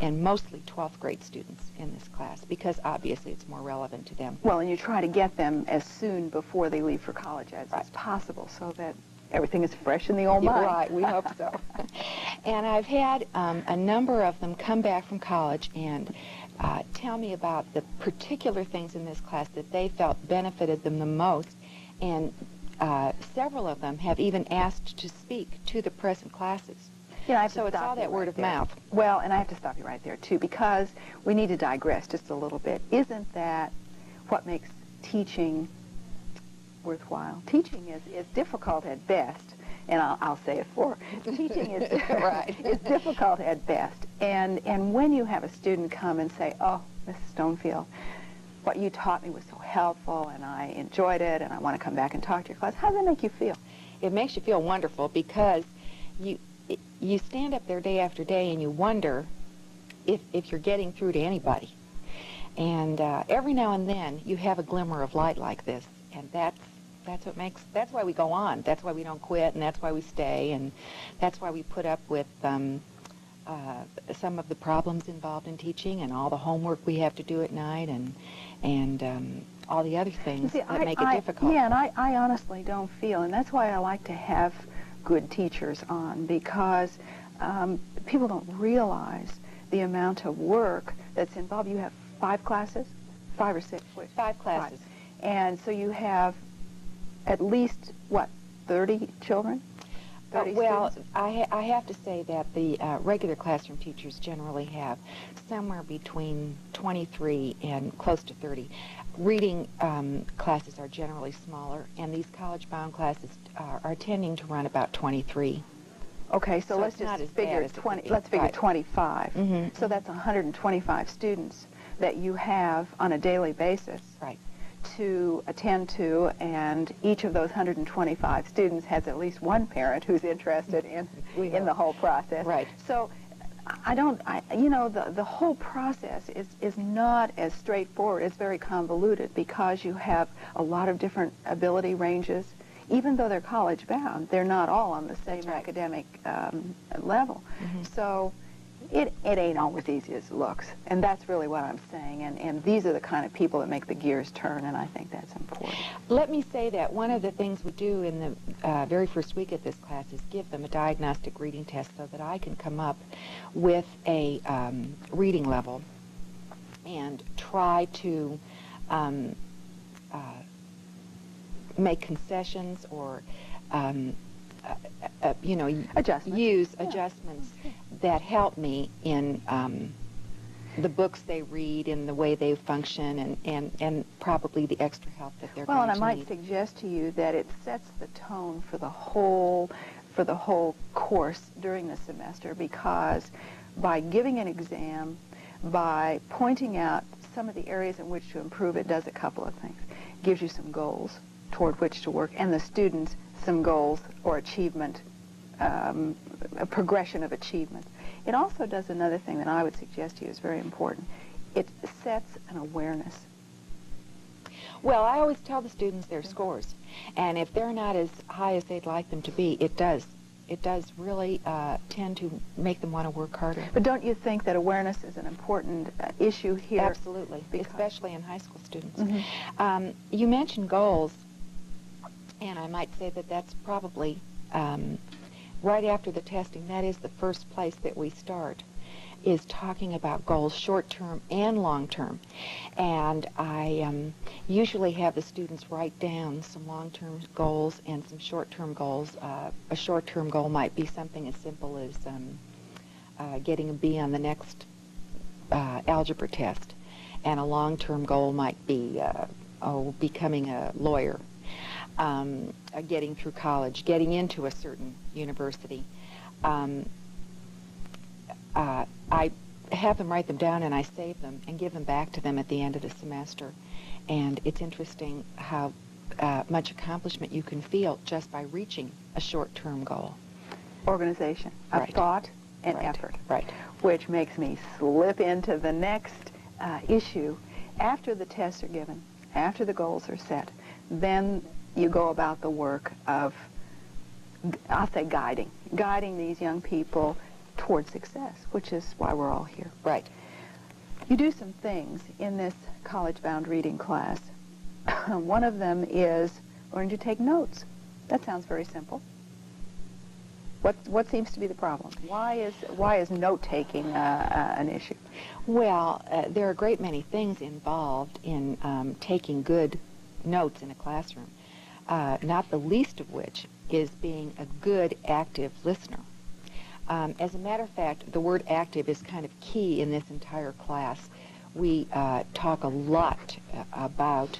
and mostly 12th grade students in this class, because obviously it's more relevant to them. Well, and you try to get them as soon before they leave for college as possible, so that everything is fresh in the old mind. Right, we hope so. And I've had a number of them come back from college and tell me about the particular things in this class that they felt benefited them the most, and several of them have even asked to speak to the present classes. Yeah, so it's all that word of mouth. Well, and I have to stop you right there, too, because we need to digress just a little bit. Isn't that what makes teaching worthwhile? Teaching is difficult at best, and I'll say it for teaching is is difficult at best. And when you have a student come and say, "Oh, Mrs. Stonefield, what you taught me was so helpful, and I enjoyed it, and I want to come back and talk to your class," how does that make you feel? It makes you feel wonderful, because you stand up there day after day and you wonder if you're getting through to anybody. And every now and then you have a glimmer of light like this, and that's why we go on. That's why we don't quit, and that's why we stay, and that's why we put up with some of the problems involved in teaching, and all the homework we have to do at night, and all the other things that make it difficult. Yeah, and I honestly don't feel, and that's why I like to have good teachers on, because people don't realize the amount of work that's involved. You have 5 classes? 5 or 6? Wait, 5 classes. 5. And so you have at least, what, 30 children? 30 well, students? I have to say that the regular classroom teachers generally have somewhere between 23 and close to 30. Reading classes are generally smaller, and these college-bound classes are tending to run about 23. Okay, so let's just figure 20. Let's figure 25. Mm-hmm. So that's 125 students that you have on a daily basis to attend to, and each of those 125 students has at least one parent who's interested in the whole process. Right. So you know, the whole process is not as straightforward. It's very convoluted, because you have a lot of different ability ranges. Even though they're college-bound, they're not all on the same academic level. Mm-hmm. So it ain't always easy as it looks, and that's really what I'm saying. And these are the kind of people that make the gears turn, and I think that's important. Let me say that one of the things we do in the very first week of this class is give them a diagnostic reading test, so that I can come up with a reading level and try to make concessions or you know, use adjustments that help me in the books they read, in the way they function, and probably the extra help that they're going to need. Well, and I might suggest to you that it sets the tone for the whole course during the semester, because by giving an exam, by pointing out some of the areas in which to improve, it does a couple of things. It gives you some goals toward which to work, and the students some goals or achievement, a progression of achievement. It also does another thing that I would suggest to you is very important. It sets an awareness. Well, I always tell the students their scores, and if they're not as high as they'd like them to be, it does really tend to make them want to work harder. But don't you think that awareness is an important issue here? Absolutely, especially in high school students. Mm-hmm. You mentioned goals, and I might say that that's probably right after the testing. That is the first place that we start, is talking about goals, short-term and long-term. And I usually have the students write down some long-term goals and some short-term goals. A short-term goal might be something as simple as getting a B on the next algebra test, and a long-term goal might be becoming a lawyer. Getting through college, getting into a certain university. I have them write them down, and I save them and give them back to them at the end of the semester. And it's interesting how much accomplishment you can feel just by reaching a short-term goal. Organization of thought and effort. Right. Which makes me slip into the next issue. After the tests are given, after the goals are set, then you go about the work of, I'll say, guiding these young people toward success, which is why we're all here. Right. You do some things in this college-bound reading class. One of them is learn to take notes. That sounds very simple. What seems to be the problem? Why is note-taking an issue? Well, there are a great many things involved in taking good notes in a classroom, not the least of which is being a good, active listener. As a matter of fact, the word active is kind of key in this entire class. We talk a lot about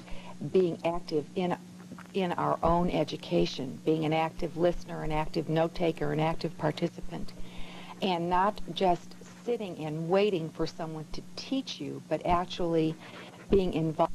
being active in our own education, being an active listener, an active note-taker, an active participant, and not just sitting and waiting for someone to teach you, but actually being involved